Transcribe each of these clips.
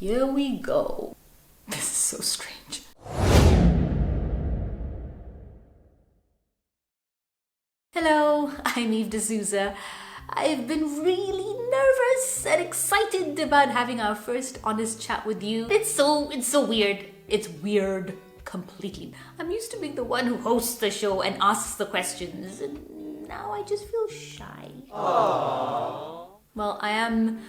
Here we go. This is so strange. Hello, I'm Eve D'Souza. I've been really nervous and excited about having our first honest chat with you. It's so weird. It's weird completely. I'm used to being the one who hosts the show and asks the questions, and now I just feel shy. Aww. Well, I am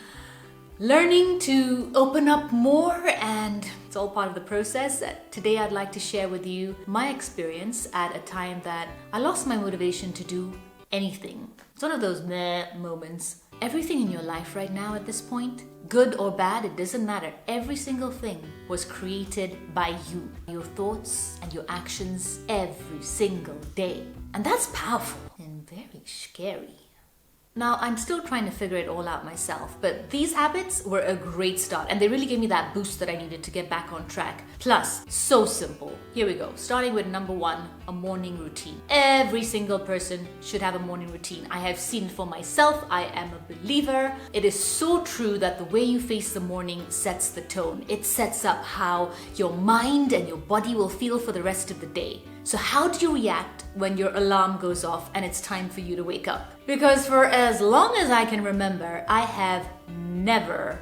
learning to open up more, and it's all part of the process. Today I'd like to share with you my experience at a time that I lost my motivation to do anything. It's one of those meh moments. Everything in your life right now at this point, good or bad, it doesn't matter. Every single thing was created by you. Your thoughts and your actions every single day. And that's powerful and very scary. Now, I'm still trying to figure it all out myself, but these habits were a great start and they really gave me that boost that I needed to get back on track. Plus, so simple. Here we go. Starting with number 1, a morning routine. Every single person should have a morning routine. I have seen it for myself. I am a believer. It is so true that the way you face the morning sets the tone. It sets up how your mind and your body will feel for the rest of the day. So how do you react when your alarm goes off and it's time for you to wake up? Because for as long as I can remember, I have never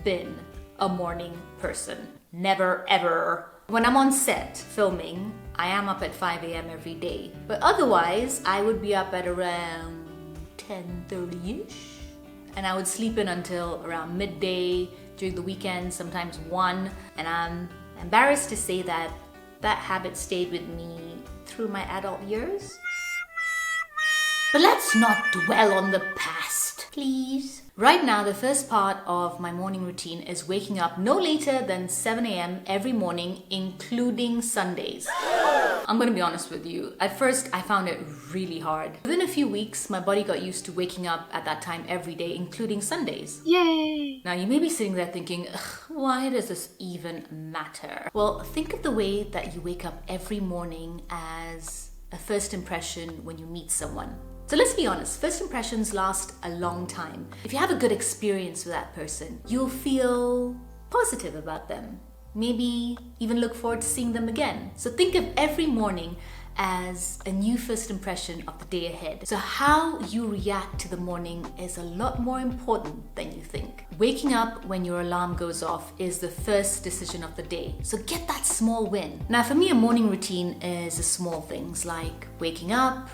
been a morning person. Never, ever. When I'm on set filming, I am up at 5 a.m. every day. But otherwise, I would be up at around 10:30-ish. And I would sleep in until around midday, during the weekend, sometimes 1. And I'm embarrassed to say that habit stayed with me through my adult years. But let's not dwell on the past, please. Right now, the first part of my morning routine is waking up no later than 7 a.m. every morning, including Sundays. I'm gonna be honest with you. At first, I found it really hard. Within a few weeks, my body got used to waking up at that time every day, including Sundays. Yay! Now, you may be sitting there thinking, why does this even matter? Well, think of the way that you wake up every morning as a first impression when you meet someone. So let's be honest, first impressions last a long time. If you have a good experience with that person, you'll feel positive about them. Maybe even look forward to seeing them again. So think of every morning as a new first impression of the day ahead. So how you react to the morning is a lot more important than you think. Waking up when your alarm goes off is the first decision of the day. So get that small win. Now for me, a morning routine is the small things like waking up,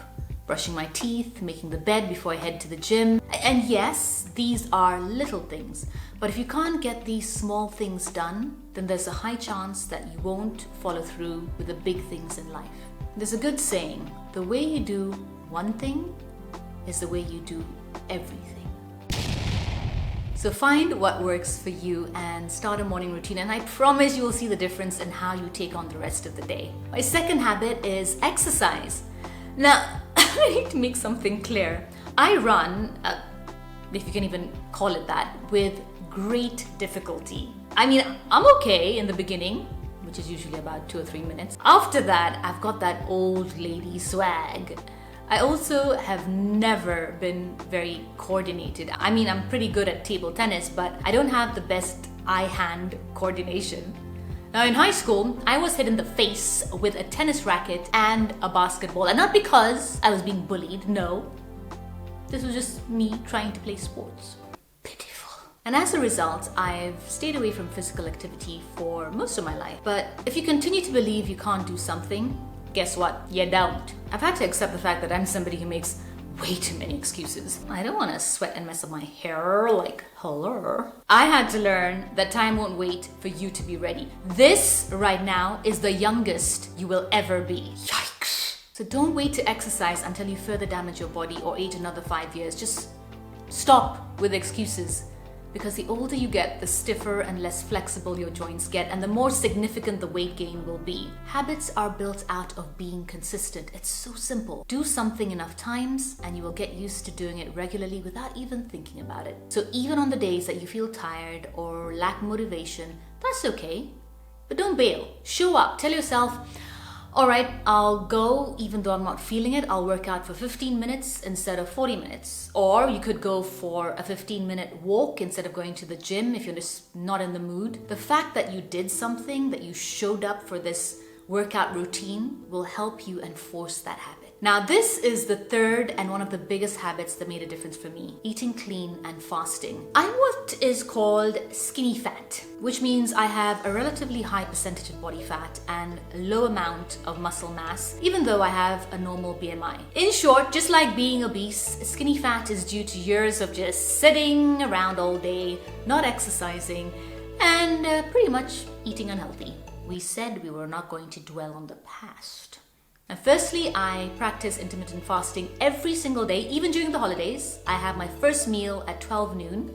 brushing my teeth, making the bed before I head to the gym. And yes, these are little things. But if you can't get these small things done, then there's a high chance that you won't follow through with the big things in life. There's a good saying, the way you do one thing is the way you do everything. So find what works for you and start a morning routine, and I promise you will see the difference in how you take on the rest of the day. My second habit is exercise. Now, I need to make something clear. I run, if you can even call it that, with great difficulty. I mean, I'm okay in the beginning, which is usually about 2 or 3 minutes. After that, I've got that old lady swag. I also have never been very coordinated. I mean, I'm pretty good at table tennis, but I don't have the best eye-hand coordination. Now in high school, I was hit in the face with a tennis racket and a basketball. And not because I was being bullied, no. This was just me trying to play sports. Pitiful. And as a result, I've stayed away from physical activity for most of my life. But if you continue to believe you can't do something, guess what? You don't. I've had to accept the fact that I'm somebody who makes way too many excuses. I don't want to sweat and mess up my hair like hello. I had to learn that time won't wait for you to be ready. This right now is the youngest you will ever be. Yikes. So don't wait to exercise until you further damage your body or age another 5 years. Just stop with excuses. Because the older you get, the stiffer and less flexible your joints get, and the more significant the weight gain will be. Habits are built out of being consistent. It's so simple. Do something enough times and you will get used to doing it regularly without even thinking about it. So even on the days that you feel tired or lack motivation, that's okay. But don't bail. Show up. Tell yourself, Alright, I'll go even though I'm not feeling it. I'll work out for 15 minutes instead of 40 minutes. Or you could go for a 15-minute walk instead of going to the gym if you're just not in the mood. The fact that you did something, that you showed up for this workout routine will help you enforce that habit. Now, this is the third and one of the biggest habits that made a difference for me: eating clean and fasting. I'm what is called skinny fat, which means I have a relatively high percentage of body fat and a low amount of muscle mass, even though I have a normal BMI. In short, just like being obese, skinny fat is due to years of just sitting around all day, not exercising, and pretty much eating unhealthy. We said we were not going to dwell on the past. Now, firstly, I practice intermittent fasting every single day, even during the holidays. I have my first meal at 12 noon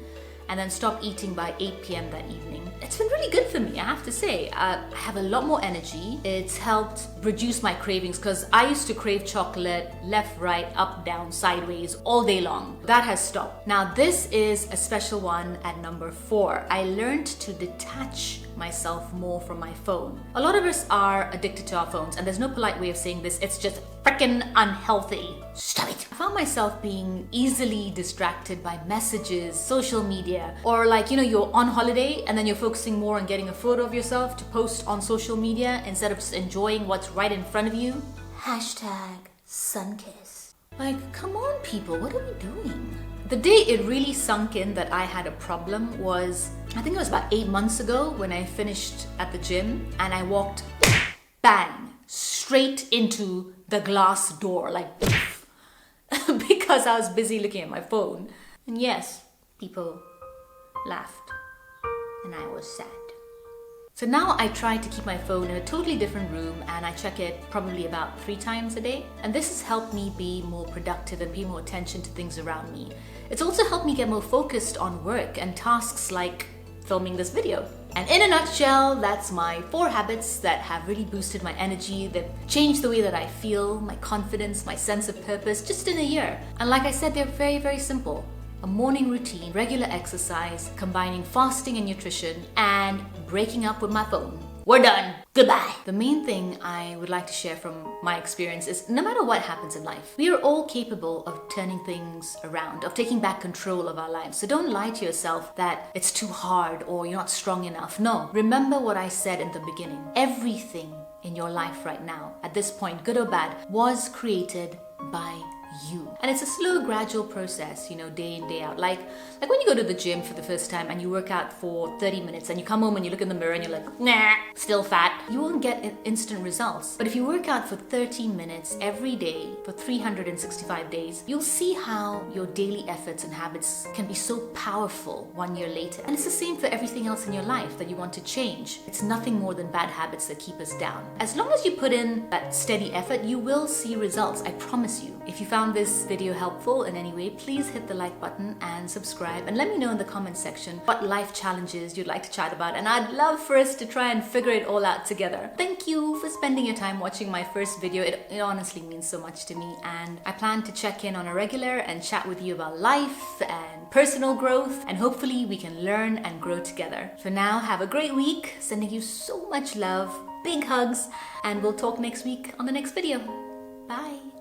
and then stop eating by 8 p.m. that evening. It's been really good for me, I have to say. I have a lot more energy. It's helped reduce my cravings because I used to crave chocolate left, right, up, down, sideways all day long. That has stopped. Now, this is a special one at number 4. I learned to detach myself more from my phone. A lot of us are addicted to our phones, and there's no polite way of saying this. It's just freaking unhealthy. Stop it. I found myself being easily distracted by messages, social media, or like, you're on holiday and then you're focusing more on getting a photo of yourself to post on social media instead of just enjoying what's right in front of you. #sunkiss. Like, come on people, what are we doing? The day it really sunk in that I had a problem was, I think it was about 8 months ago when I finished at the gym and I walked bang straight into the glass door, like poof, because I was busy looking at my phone. And yes, people laughed and I was sad. So now I try to keep my phone in a totally different room and I check it probably about 3 times a day. And this has helped me be more productive and pay more attention to things around me. It's also helped me get more focused on work and tasks like filming this video. And in a nutshell, that's my 4 habits that have really boosted my energy, that changed the way that I feel, my confidence, my sense of purpose, just in a year. And like I said, they're very, very simple. A morning routine, regular exercise, combining fasting and nutrition, and breaking up with my phone. We're done. Goodbye. The main thing I would like to share from my experience is no matter what happens in life, we are all capable of turning things around, of taking back control of our lives. So don't lie to yourself that it's too hard or you're not strong enough. No. Remember what I said in the beginning. Everything in your life right now, at this point, good or bad, was created by you. And it's a slow, gradual process, day in, day out. Like when you go to the gym for the first time and you work out for 30 minutes and you come home and you look in the mirror and you're like, nah, still fat. You won't get instant results. But if you work out for 30 minutes every day for 365 days, you'll see how your daily efforts and habits can be so powerful 1 year later. And it's the same for everything else in your life that you want to change. It's nothing more than bad habits that keep us down. As long as you put in that steady effort, you will see results, I promise you. If you found this video helpful in any way, please hit the like button and subscribe and let me know in the comment section what life challenges you'd like to chat about, and I'd love for us to try and figure it all out together. Thank you for spending your time watching my first video. It honestly means so much to me, and I plan to check in on a regular and chat with you about life and personal growth, and hopefully we can learn and grow together. For now, have a great week. Sending you so much love, big hugs, and we'll talk next week on the next video. Bye.